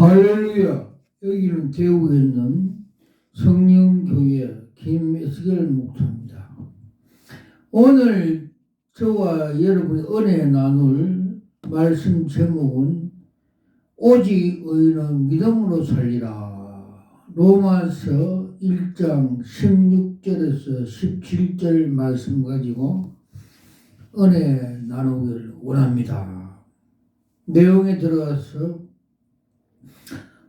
할렐루야. 여기는 대구에 있는 성령교회 김에스겔 목사입니다. 오늘 저와 여러분이 은혜 나눌 말씀 제목은 오직 의인은 믿음으로 살리라. 로마서 1장 16절에서 17절 말씀 가지고 은혜 나누기를 원합니다. 내용에 들어가서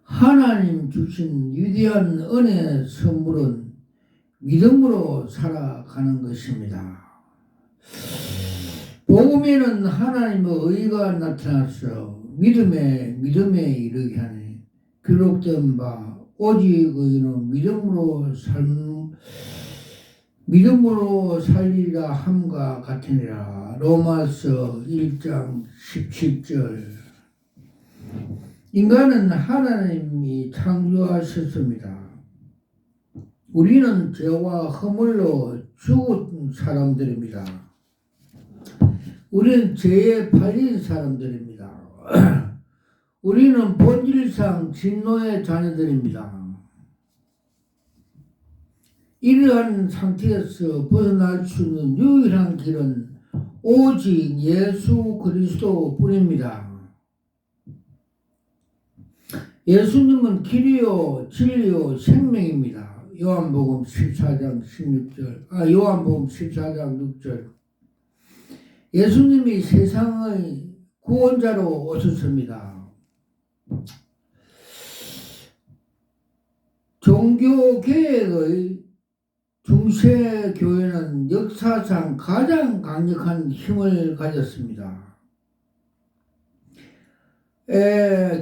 하나님 주신 위대한 은혜의 선물은 믿음으로 살아가는 것입니다. 복음에는 하나님의 의가 나타나서 믿음에 이르게 하니 기록된 바 오직 의인은 믿음으로 살리라 함과 같으니라. 로마서 1장 17절. 인간은 하나님이 창조하셨습니다. 우리는 죄와 허물로 죽은 사람들입니다. 우리는 죄에 팔린 사람들입니다. 우리는 본질상 진노의 자녀들입니다. 이러한 상태에서 벗어날 수 있는 유일한 길은 오직 예수 그리스도뿐입니다. 예수님은 길이요 진리요 생명입니다. 요한복음 14장 6절. 예수님이 세상의 구원자로 오셨습니다. 종교개혁의 중세교회는 역사상 가장 강력한 힘을 가졌습니다.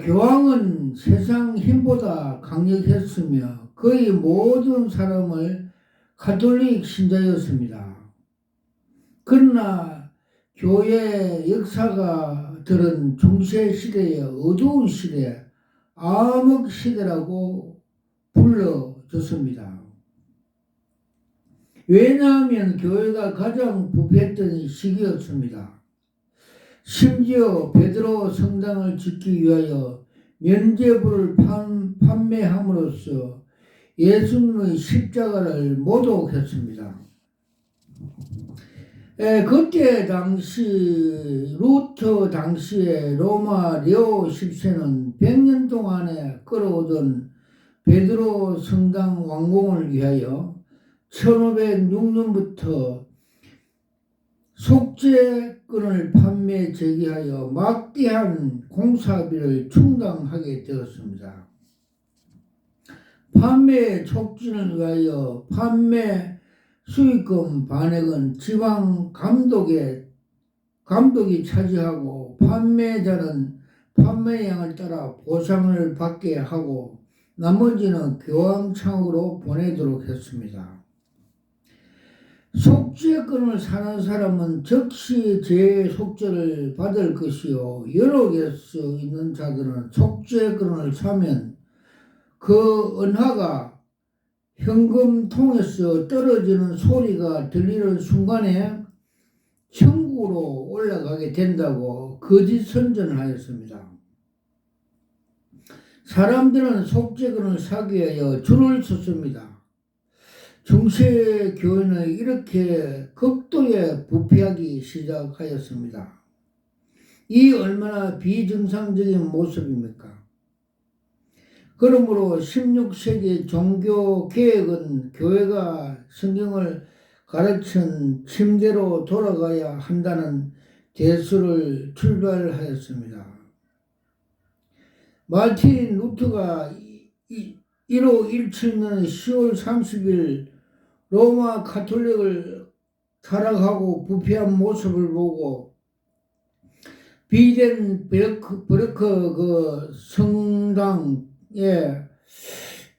교황은 세상 힘보다 강력했으며 거의 모든 사람을 가톨릭 신자였습니다. 그러나 교회 역사가들은 중세시대의 어두운 시대, 암흑시대라고 불러줬습니다. 왜냐하면 교회가 가장 부패했던 시기였습니다. 심지어 베드로 성당을 짓기 위하여 면죄부를 판매함으로써 예수님의 십자가를 모독했습니다. 그때 당시 루터 당시에 로마 레오 10세는 100년 동안에 끌어오던 베드로 성당 완공을 위하여 1506년부터 속죄권을 판매 제기하여 막대한 공사비를 충당하게 되었습니다. 판매 촉진을 위하여 판매 수익금 반액은 지방 감독이 차지하고 판매자는 판매량을 따라 보상을 받게 하고 나머지는 교황청으로 보내도록 했습니다. 속죄권을 사는 사람은 즉시 재속죄를 받을 것이요 여러 개수 있는 자들은 속죄권을 사면 그 은화가 현금통에서 떨어지는 소리가 들리는 순간에 천국으로 올라가게 된다고 거짓 선전을 하였습니다. 사람들은 속죄권을 사기 위하여 줄을 섰습니다. 중세교회는 이렇게 극도에 부패하기 시작하였습니다. 이 얼마나 비정상적인 모습입니까? 그러므로 16세기 종교개혁은 교회가 성경을 가르친 침대로 돌아가야 한다는 대수를 출발하였습니다. 마틴 루터가 1517년 10월 30일 로마 가톨릭을 타락하고 부패한 모습을 보고 비덴베르크 그 성당의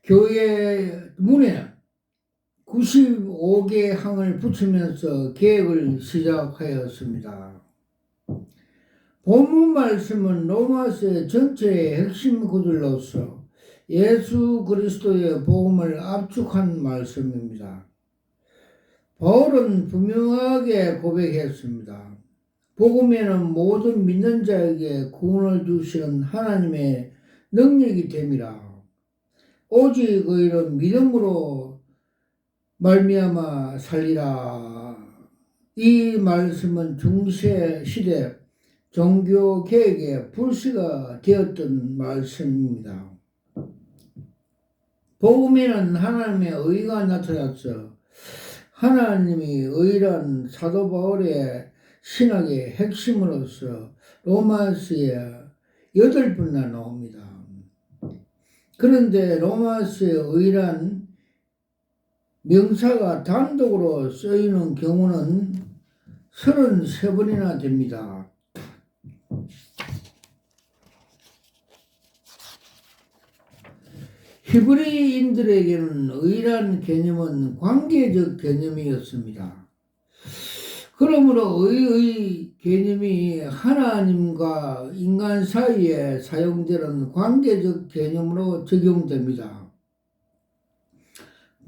교회 문에 95개 항을 붙이면서 개혁을 시작하였습니다. 본문 말씀은 로마서의 전체의 핵심 구절로서 예수 그리스도의 복음을 압축한 말씀입니다. 바울은 분명하게 고백했습니다. 복음에는 모든 믿는 자에게 구원을 주시는 하나님의 능력이 됨이라. 오직 의는 믿음으로 말미암아 살리라. 이 말씀은 중세 시대 종교 개혁의 불씨가 되었던 말씀입니다. 복음에는 하나님의 의가 나타났어. 하나님이 의란 사도 바울의 신학의 핵심으로서 로마서에 8번이나 나옵니다. 그런데 로마서의 의란 명사가 단독으로 쓰이는 경우는 33번이나 됩니다. 히브리인들에게는 의란 개념은 관계적 개념이었습니다. 그러므로 의의 개념이 하나님과 인간 사이에 사용되는 관계적 개념으로 적용됩니다.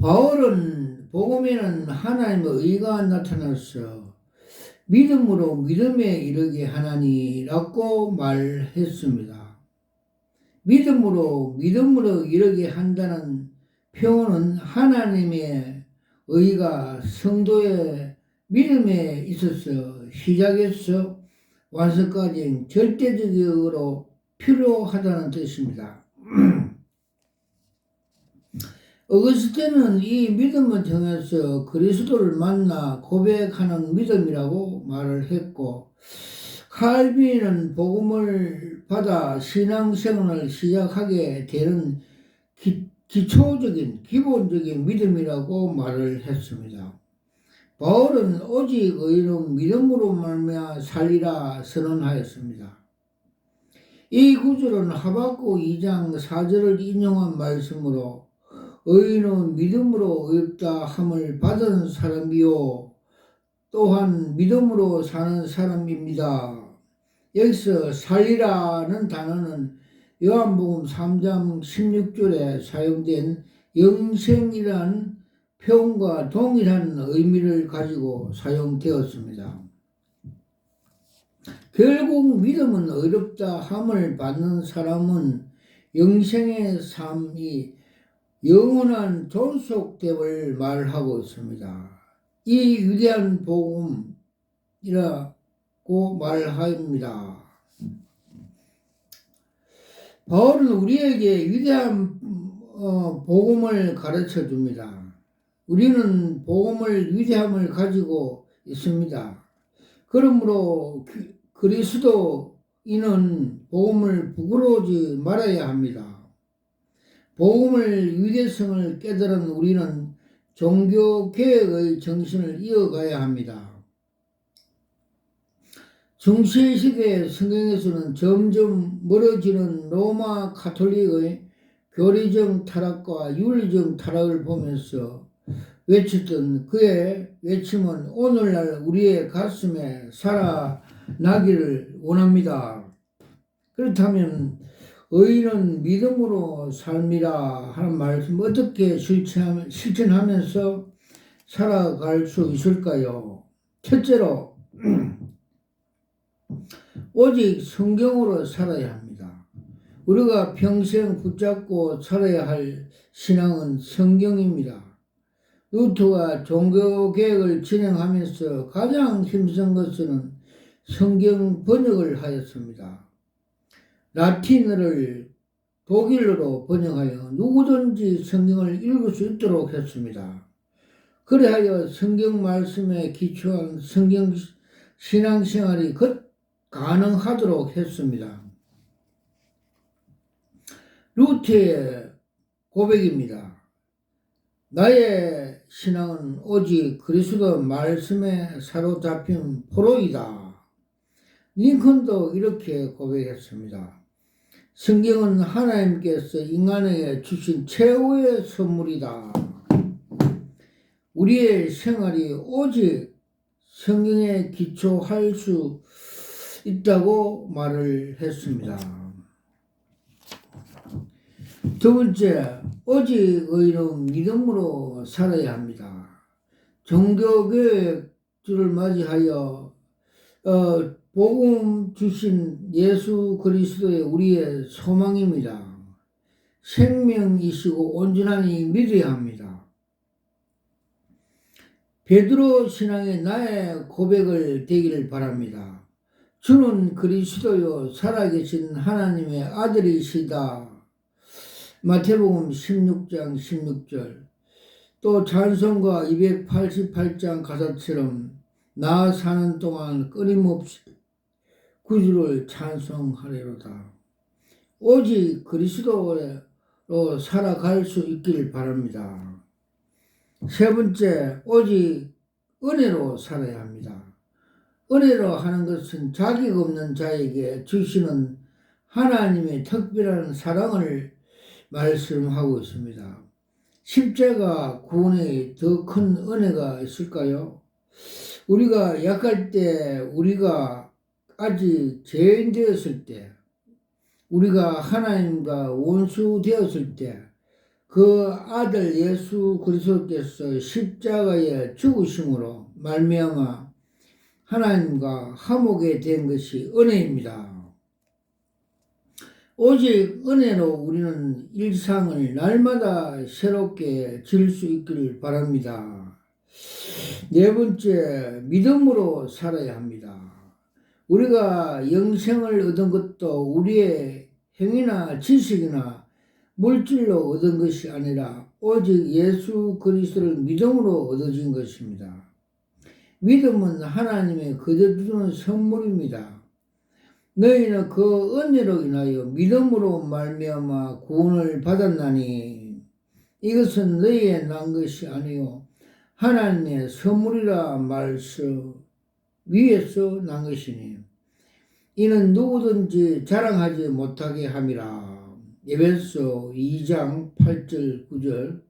바울은 복음에는 하나님의 의가 나타나서 믿음으로 믿음에 이르게 하나니라고 말했습니다. 믿음으로 이르게 한다는 표현은 하나님의 의가 성도의 믿음에 있어서 시작에서 완성까지 절대적으로 필요하다는 뜻입니다. 어거스틴은 이 믿음을 통해서 그리스도를 만나 고백하는 믿음이라고 말을 했고, 칼빈은 복음을 받아 신앙생활을 시작하게 되는 기본적인 믿음이라고 말을 했습니다. 바울은 오직 의인은 믿음으로 말미암아 살리라 선언하였습니다. 이 구절은 하박국 2장 4절을 인용한 말씀으로 의인은 믿음으로 의롭다 함을 받은 사람이요 또한 믿음으로 사는 사람입니다. 여기서 살리라는 단어는 요한복음 3장 16절에 사용된 영생이란 표현과 동일한 의미를 가지고 사용되었습니다. 결국 믿음은 의롭다 함을 받는 사람은 영생의 삶이 영원한 존속됨을 말하고 있습니다. 이 위대한 복음이라고 말합니다. 바울은 우리에게 위대한 복음을 가르쳐 줍니다. 우리는 복음을 위대함을 가지고 있습니다. 그러므로 그리스도인은 복음을 부끄러워하지 말아야 합니다. 복음의 위대성을 깨달은 우리는 종교개혁의 정신을 이어가야 합니다. 중세시대 성경에서는 점점 멀어지는 로마 가톨릭의 교리적 타락과 윤리적 타락을 보면서 외쳤던 그의 외침은 오늘날 우리의 가슴에 살아나기를 원합니다. 그렇다면 의인은 믿음으로 삶이라 하는 말씀 어떻게 실천하면서 살아갈 수 있을까요? 첫째로 오직 성경으로 살아야 합니다. 우리가 평생 붙잡고 살아야 할 신앙은 성경입니다. 루터가 종교개혁을 진행하면서 가장 힘쓴 것은 성경 번역을 하였습니다. 라틴어를 독일어로 번역하여 누구든지 성경을 읽을 수 있도록 했습니다. 그래하여 성경 말씀에 기초한 성경 신앙생활이 가능하도록 했습니다. 루터의 고백입니다. 나의 신앙은 오직 그리스도 말씀에 사로잡힌 포로이다. 링컨도 이렇게 고백했습니다. 성경은 하나님께서 인간에게 주신 최후의 선물이다. 우리의 생활이 오직 성경에 기초할 수 있다고 말을 했습니다. 두 번째, 오직 의인은 믿음으로 살아야 합니다. 종교개혁주를 맞이하여 복음 주신 예수 그리스도의 우리의 소망입니다. 생명이시고 온전하니 믿어야 합니다. 베드로 신앙의 나의 고백을 되기를 바랍니다. 주는 그리스도요 살아계신 하나님의 아들이시다. 마태복음 16장 16절. 또 찬송가 288장 가사처럼 나 사는 동안 끊임없이 구주를 찬송하리로다. 오직 그리스도로 살아갈 수 있기를 바랍니다. 세 번째, 오직 은혜로 살아야 합니다. 은혜로 하는 것은 자격 없는 자에게 주시는 하나님의 특별한 사랑을 말씀하고 있습니다. 십자가 구원에 더 큰 은혜가 있을까요? 우리가 약할 때, 우리가 아직 죄인 되었을 때, 우리가 하나님과 원수 되었을 때, 그 아들 예수 그리스도께서 십자가에 죽으심으로 말미암아 하나님과 화목이 된 것이 은혜입니다. 오직 은혜로 우리는 일상을 날마다 새롭게 질 수 있기를 바랍니다. 네 번째, 믿음으로 살아야 합니다. 우리가 영생을 얻은 것도 우리의 행위나 지식이나 물질로 얻은 것이 아니라 오직 예수 그리스도를 믿음으로 얻어진 것입니다. 믿음은 하나님의 거저주는 선물입니다. 너희는 그 은혜로 인하여 믿음으로 말미암아 구원을 받았나니 이것은 너희의 난 것이 아니요 하나님의 선물이라 말씀 위에서 난 것이니 이는 누구든지 자랑하지 못하게 함이라. 에베소 2장 8절 9절.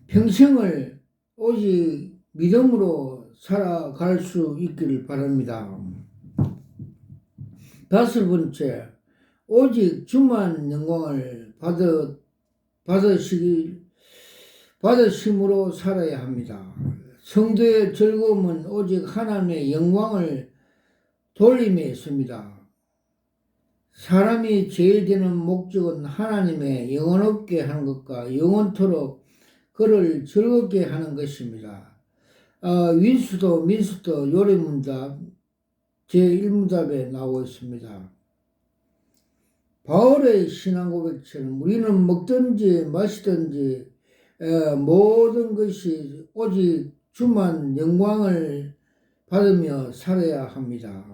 평생을 오직 믿음으로 살아갈 수 있기를 바랍니다. 다섯 번째, 오직 주만 영광을 받으심으로 살아야 합니다. 성도의 즐거움은 오직 하나님의 영광을 돌림에 있습니다. 사람이 제일 되는 목적은 하나님의 영원롭게 하는 것과 영원토록 그를 즐겁게 하는 것입니다. 윈수도 민수도 요리문답 제1문답에 나오고 있습니다. 바울의 신앙 고백처럼 우리는 먹든지 마시든지 모든 것이 오직 주만 영광을 받으며 살아야 합니다.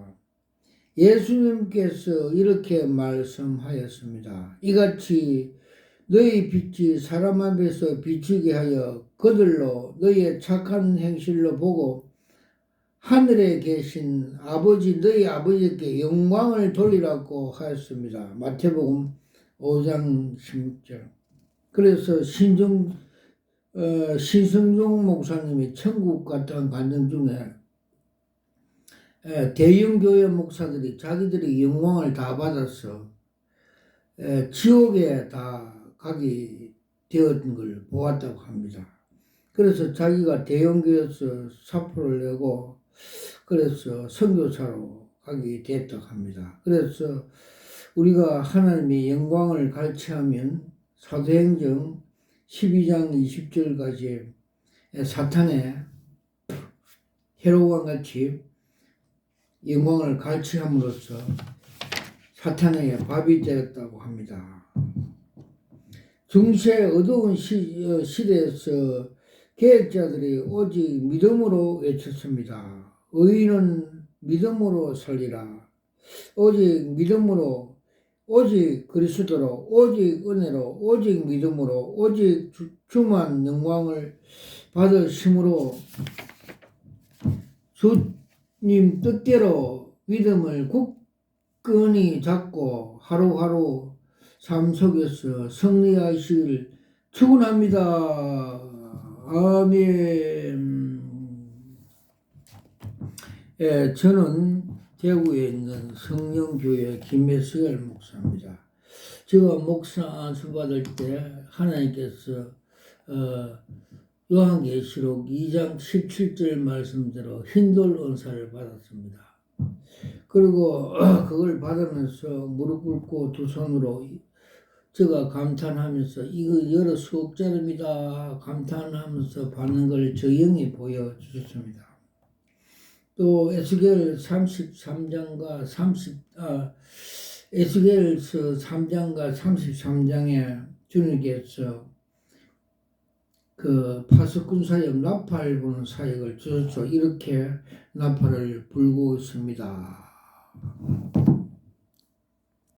예수님께서 이렇게 말씀하였습니다. 이같이 너희 빛이 사람 앞에서 비추게 하여 그들로 너희의 착한 행실로 보고 하늘에 계신 아버지 너희 아버지께 영광을 돌리라고 하였습니다. 마태복음 5장 16절. 그래서 신성종 목사님이 천국 갔던 관전 중에 대형교회 목사들이 자기들이 영광을 다 받아서 지옥에 다 가게 되었던 걸 보았다고 합니다. 그래서 자기가 대형교회에서 사표를 내고 그래서 선교사로 가게 됐다고 합니다. 그래서 우리가 하나님의 영광을 갈취하면 사도행전 12장 20절까지 사탄의 헤롯과 같이 영광을 갈취함으로써 사탄의 밥이 되었다고 합니다. 중세 어두운 시대에서 계획자들이 오직 믿음으로 외쳤습니다. 의인은 믿음으로 살리라. 오직 믿음으로, 오직 그리스도로, 오직 은혜로, 오직 믿음으로, 오직 주만 영광을 받으심으로 주님 뜻대로 믿음을 굳건히 잡고 하루하루 삶 속에서 승리하시길 축원합니다. 아멘. 예, 저는 대구에 있는 성령교회 김혜수열 목사입니다. 제가 목사 안수 받을 때 하나님께서 요한계시록 2장 17절 말씀대로 흰돌 은사를 받았습니다. 그리고 그걸 받으면서 무릎 꿇고 두 손으로 제가 감탄하면서 이거 여러 수억짜리입니다 감탄하면서 받는 걸 저 영이 보여주셨습니다. 또 에스겔 33장과 에스겔서 3장과 33장에 주님께서 그 파수꾼 사역 나팔 부는 사역을 주셔서 이렇게 나팔을 불고 있습니다.